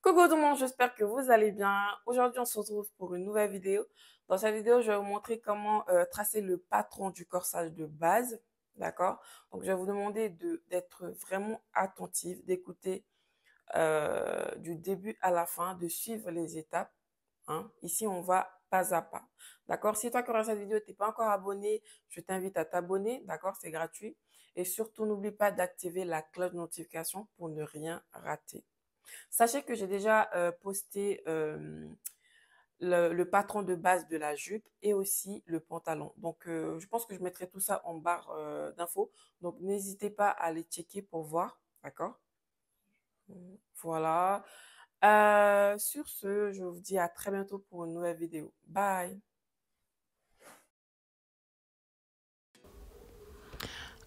Coucou tout le monde, j'espère que vous allez bien. Aujourd'hui, on se retrouve pour une nouvelle vidéo. Dans cette vidéo, je vais vous montrer comment tracer le patron du corsage de base. D'accord? Donc, je vais vous demander d'être vraiment attentif, d'écouter du début à la fin, de suivre les étapes. Hein. Ici, on va pas à pas. D'accord? Si toi qui regardes cette vidéo, tu n'es pas encore abonné, je t'invite à t'abonner. D'accord? C'est gratuit. Et surtout, n'oublie pas d'activer la cloche de notification pour ne rien rater. Sachez que j'ai déjà posté le patron de base de la jupe et aussi le pantalon. Donc, je pense que je mettrai tout ça en barre d'infos. Donc, n'hésitez pas à aller checker pour voir. D'accord? Voilà. Sur ce, je vous dis à très bientôt pour une nouvelle vidéo. Bye!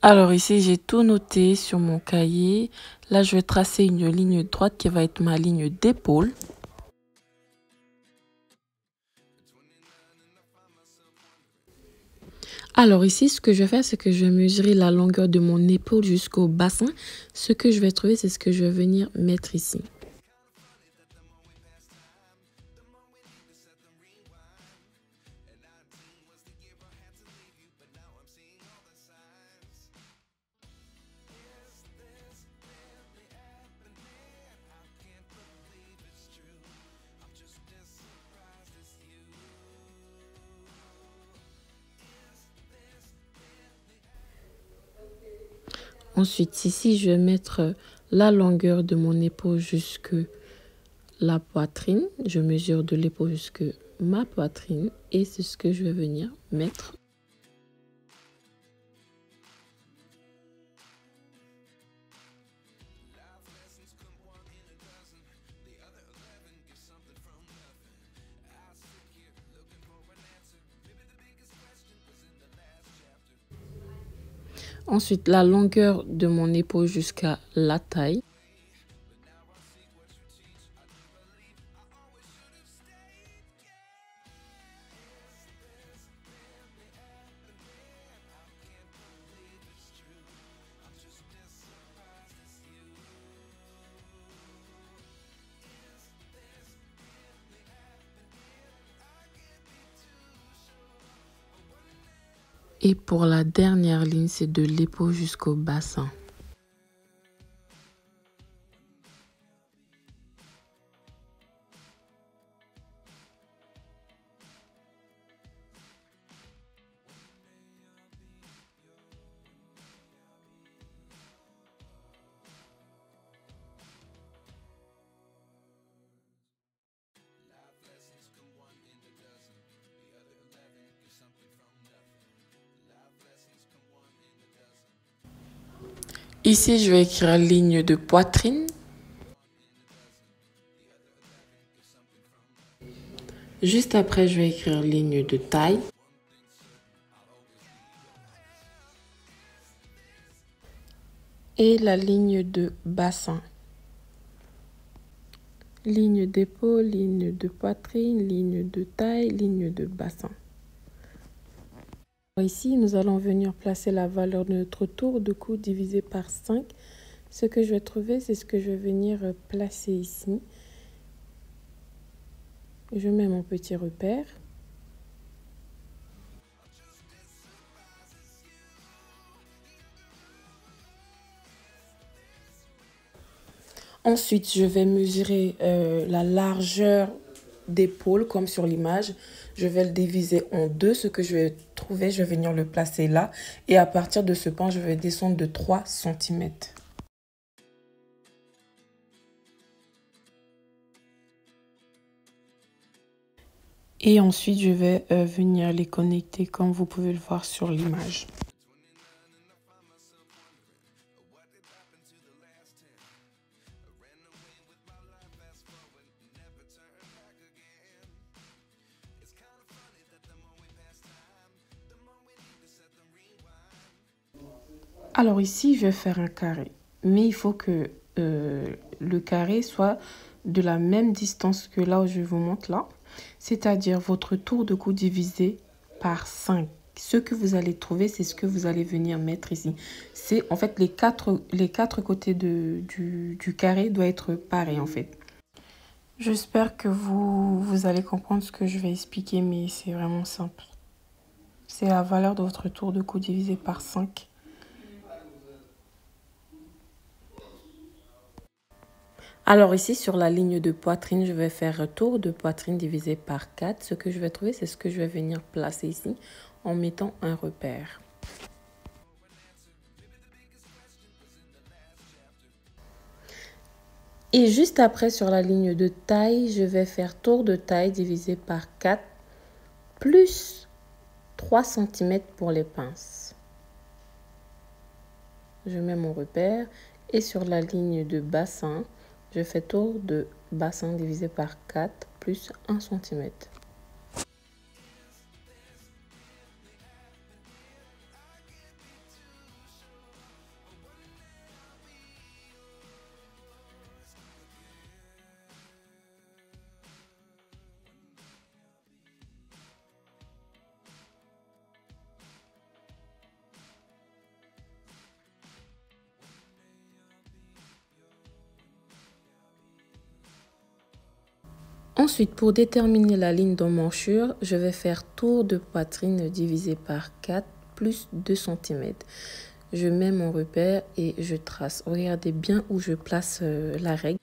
Alors ici, j'ai tout noté sur mon cahier. Là, je vais tracer une ligne droite qui va être ma ligne d'épaule. Alors ici, ce que je vais faire, c'est que je vais mesurer la longueur de mon épaule jusqu'au bassin. Ce que je vais trouver, c'est ce que je vais venir mettre ici. Ensuite, ici, je vais mettre la longueur de mon épaule jusque la poitrine. Je mesure de l'épaule jusque ma poitrine et c'est ce que je vais venir mettre. Ensuite, la longueur de mon épaule jusqu'à la taille. Et pour la dernière ligne, c'est de l'épaule jusqu'au bassin. Ici, je vais écrire ligne de poitrine. Juste après, je vais écrire ligne de taille. Et la ligne de bassin. Ligne d'épaule, ligne de poitrine, ligne de taille, ligne de bassin. Ici, nous allons venir placer la valeur de notre tour de cou divisé par 5. Ce que je vais trouver, c'est ce que je vais venir placer ici. Je mets mon petit repère. Ensuite, je vais mesurer la largeur d'épaule comme sur l'image. Je vais le diviser en deux. Ce que je vais trouver, je vais venir le placer là. Et à partir de ce point, je vais descendre de 3 cm. Et ensuite, je vais venir les connecter comme vous pouvez le voir sur l'image. Alors ici, je vais faire un carré. Mais il faut que le carré soit de la même distance que là où je vous montre là. C'est-à-dire votre tour de cou divisé par 5. Ce que vous allez trouver, c'est ce que vous allez venir mettre ici. C'est en fait les quatre côtés du carré doivent être pareils en fait. J'espère que vous allez comprendre ce que je vais expliquer, mais c'est vraiment simple. C'est la valeur de votre tour de cou divisé par 5. Alors ici, sur la ligne de poitrine, je vais faire tour de poitrine divisé par 4. Ce que je vais trouver, c'est ce que je vais venir placer ici en mettant un repère. Et juste après, sur la ligne de taille, je vais faire tour de taille divisé par 4 plus 3 cm pour les pinces. Je mets mon repère et sur la ligne de bassin, je fais tour de bassin divisé par 4 plus 1 cm. Ensuite, pour déterminer la ligne d'emmanchure, je vais faire tour de poitrine divisé par 4 plus 2 cm. Je mets mon repère et je trace. Regardez bien où je place la règle.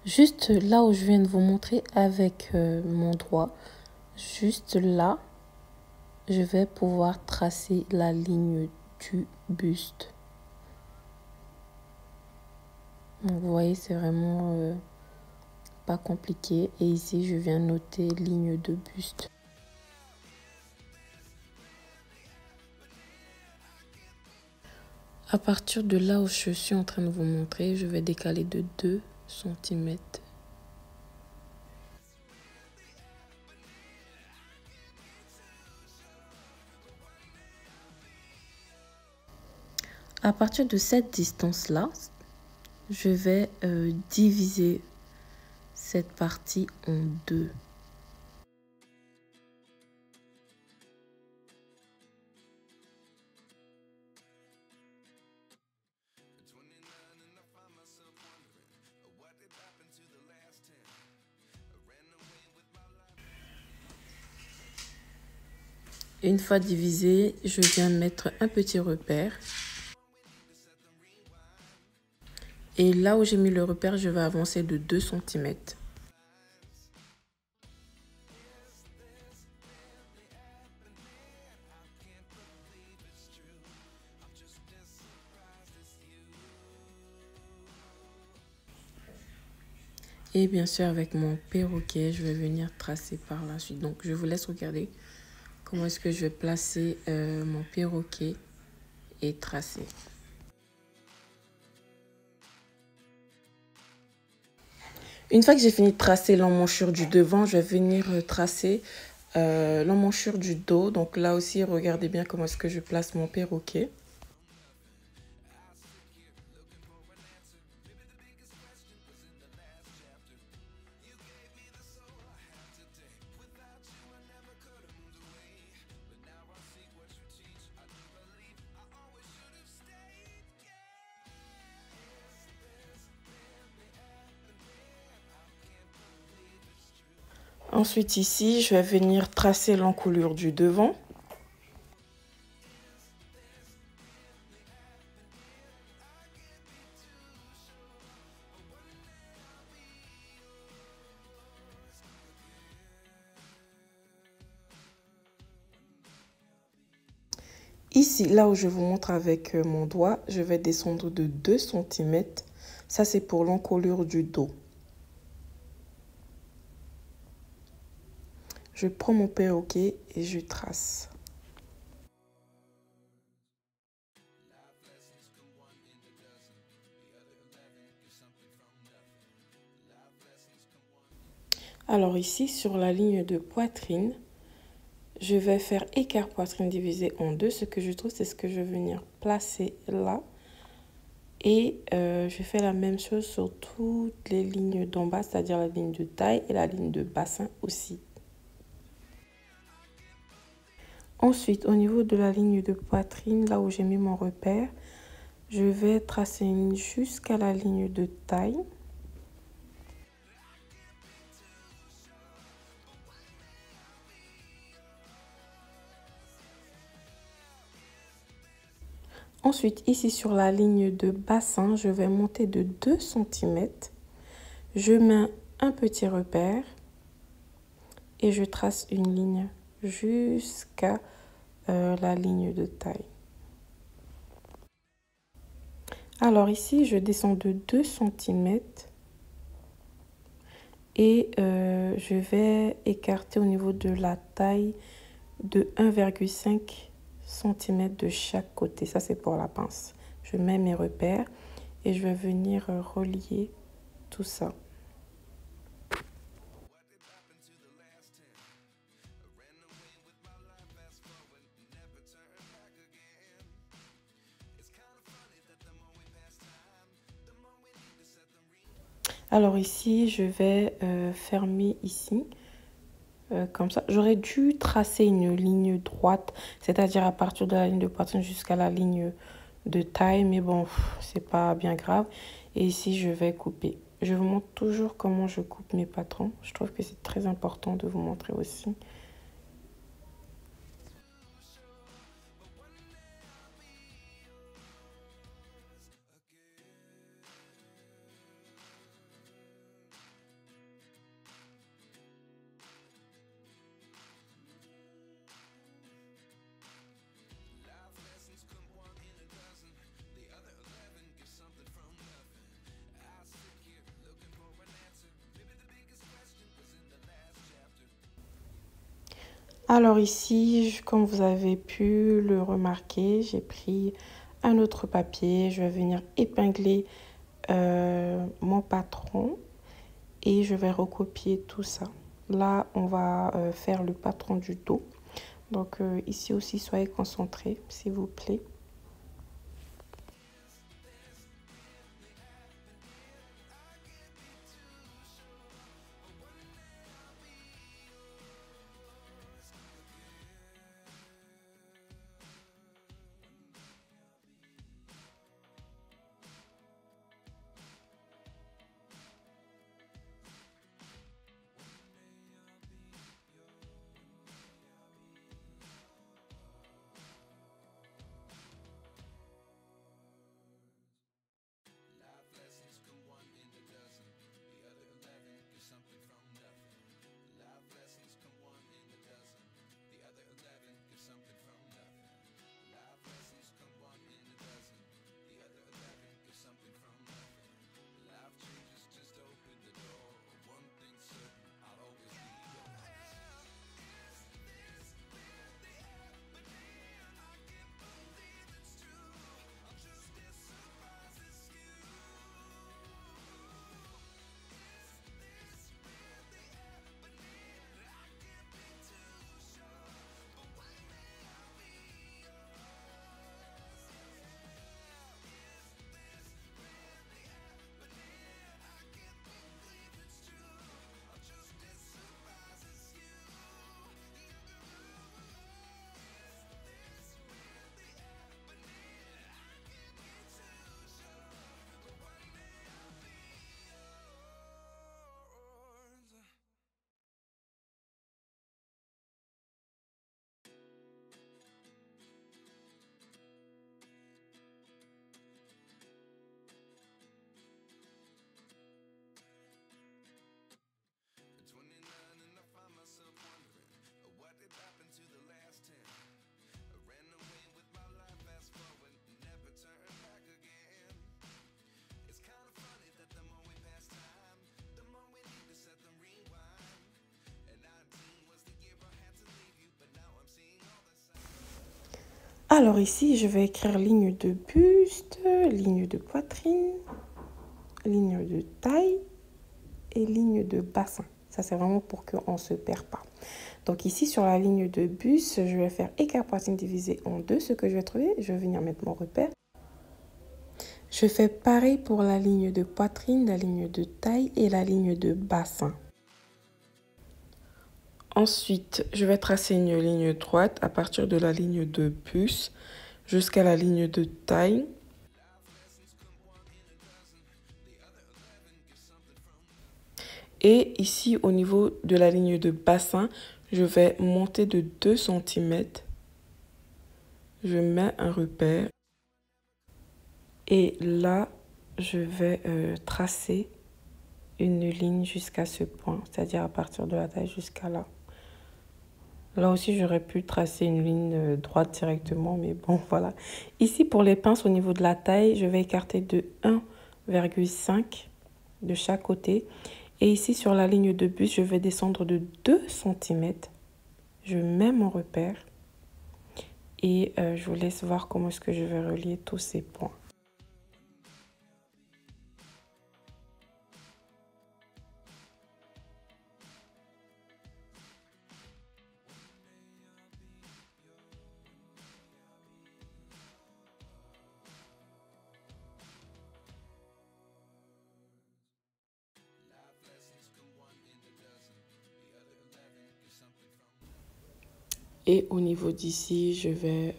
Juste là où je viens de vous montrer avec mon doigt, juste là, je vais pouvoir tracer la ligne du buste. Donc vous voyez, c'est vraiment pas compliqué. Et ici, je viens noter ligne de buste. À partir de là où je suis en train de vous montrer, je vais décaler de 2 cm. À partir de cette distance-là, je vais diviser cette partie en deux. Une fois divisé, je viens mettre un petit repère. Et là où j'ai mis le repère, je vais avancer de 2 cm. Et bien sûr, avec mon perroquet, je vais venir tracer par la suite. Donc, je vous laisse regarder comment est-ce que je vais placer mon perroquet et tracer. Une fois que j'ai fini de tracer l'emmanchure du devant, je vais venir tracer l'emmanchure du dos. Donc là aussi, regardez bien comment est-ce que je place mon perroquet. Ensuite ici, je vais venir tracer l'encolure du devant. Ici, là où je vous montre avec mon doigt, je vais descendre de 2 cm. Ça, c'est pour l'encolure du dos. Je prends mon perroquet et je trace. Alors ici, sur la ligne de poitrine, je vais faire écart poitrine divisé en deux. Ce que je trouve, c'est ce que je vais venir placer là. Et je fais la même chose sur toutes les lignes d'en bas, c'est-à-dire la ligne de taille et la ligne de bassin aussi. Ensuite, au niveau de la ligne de poitrine, là où j'ai mis mon repère, je vais tracer une ligne jusqu'à la ligne de taille. Ensuite, ici sur la ligne de bassin, je vais monter de 2 cm. Je mets un petit repère et je trace une ligne jusqu'à la ligne de taille. Alors ici, je descends de 2 cm et je vais écarter au niveau de la taille de 1,5 cm de chaque côté. Ça, c'est pour la pince. Je mets mes repères et je vais venir relier tout ça. Alors ici, je vais fermer ici. Comme ça, j'aurais dû tracer une ligne droite, c'est-à-dire à partir de la ligne de poitrine jusqu'à la ligne de taille, mais bon, c'est pas bien grave. Et ici, je vais couper. Je vous montre toujours comment je coupe mes patrons. Je trouve que c'est très important de vous montrer aussi. Alors ici, comme vous avez pu le remarquer, j'ai pris un autre papier. Je vais venir épingler mon patron et je vais recopier tout ça. Là, on va faire le patron du dos. Donc ici aussi, soyez concentrés, s'il vous plaît. Alors ici, je vais écrire ligne de buste, ligne de poitrine, ligne de taille et ligne de bassin. Ça, c'est vraiment pour qu'on ne se perd pas. Donc ici, sur la ligne de buste, je vais faire écart poitrine divisé en 2. Ce que je vais trouver, je vais venir mettre mon repère. Je fais pareil pour la ligne de poitrine, la ligne de taille et la ligne de bassin. Ensuite, je vais tracer une ligne droite à partir de la ligne de buste jusqu'à la ligne de taille. Et ici, au niveau de la ligne de bassin, je vais monter de 2 cm. Je mets un repère. Et là, je vais tracer une ligne jusqu'à ce point, c'est-à-dire à partir de la taille jusqu'à là. Là aussi, j'aurais pu tracer une ligne droite directement, mais bon, voilà. Ici, pour les pinces, au niveau de la taille, je vais écarter de 1,5 de chaque côté. Et ici, sur la ligne de buste, je vais descendre de 2 cm. Je mets mon repère et je vous laisse voir comment est-ce que je vais relier tous ces points. Et au niveau d'ici, je vais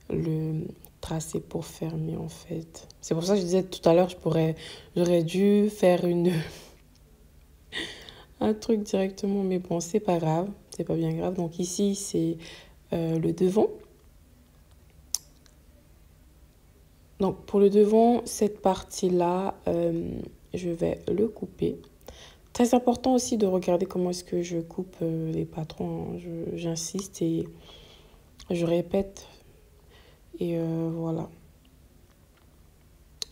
le tracer pour fermer en fait. C'est pour ça que je disais tout à l'heure, j'aurais dû faire un truc directement, mais bon, c'est pas grave, c'est pas bien grave. Donc ici, c'est le devant. Donc pour le devant, cette partie-là, je vais le couper. Très important aussi de regarder comment est-ce que je coupe les patrons. J'insiste et je répète. Et voilà.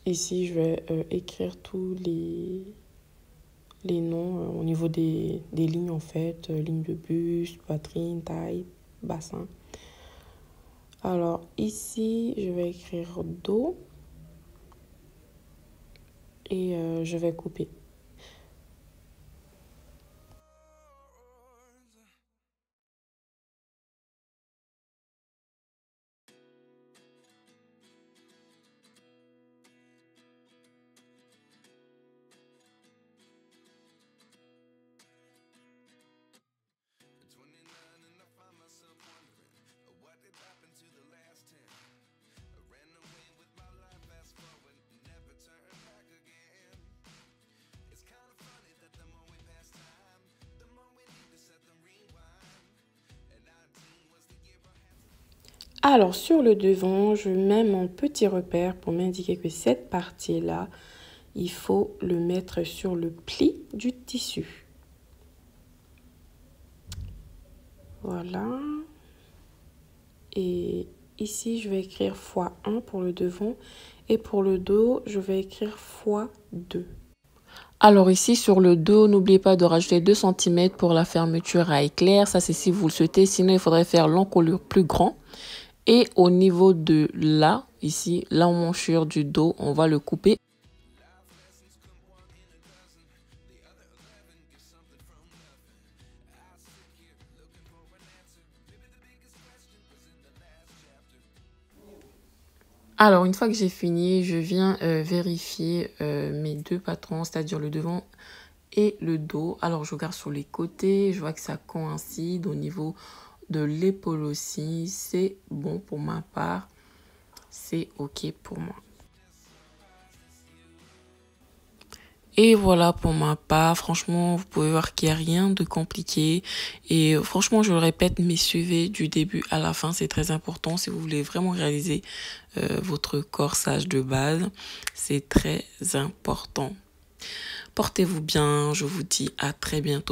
Ici, je vais écrire tous les noms au niveau des lignes en fait. Ligne de buste, poitrine, taille, bassin. Alors ici, je vais écrire dos. Et je vais couper. Alors, sur le devant, je mets mon petit repère pour m'indiquer que cette partie-là, il faut le mettre sur le pli du tissu. Voilà. Et ici, je vais écrire x1 pour le devant. Et pour le dos, je vais écrire x2. Alors ici, sur le dos, n'oubliez pas de rajouter 2 cm pour la fermeture à éclair. Ça, c'est si vous le souhaitez. Sinon, il faudrait faire l'encolure plus grand. Et au niveau de là, ici, l'emmanchure du dos, on va le couper. Alors, une fois que j'ai fini, je viens vérifier mes deux patrons, c'est-à-dire le devant et le dos. Alors, je regarde sur les côtés, je vois que ça coïncide au niveau de l'épaule aussi. C'est bon pour ma part, c'est OK pour moi. Et voilà pour ma part, franchement, vous pouvez voir qu'il n'y a rien de compliqué. Et franchement, je le répète, mais suivez du début à la fin, c'est très important. Si vous voulez vraiment réaliser votre corsage de base, c'est très important. Portez-vous bien, je vous dis à très bientôt.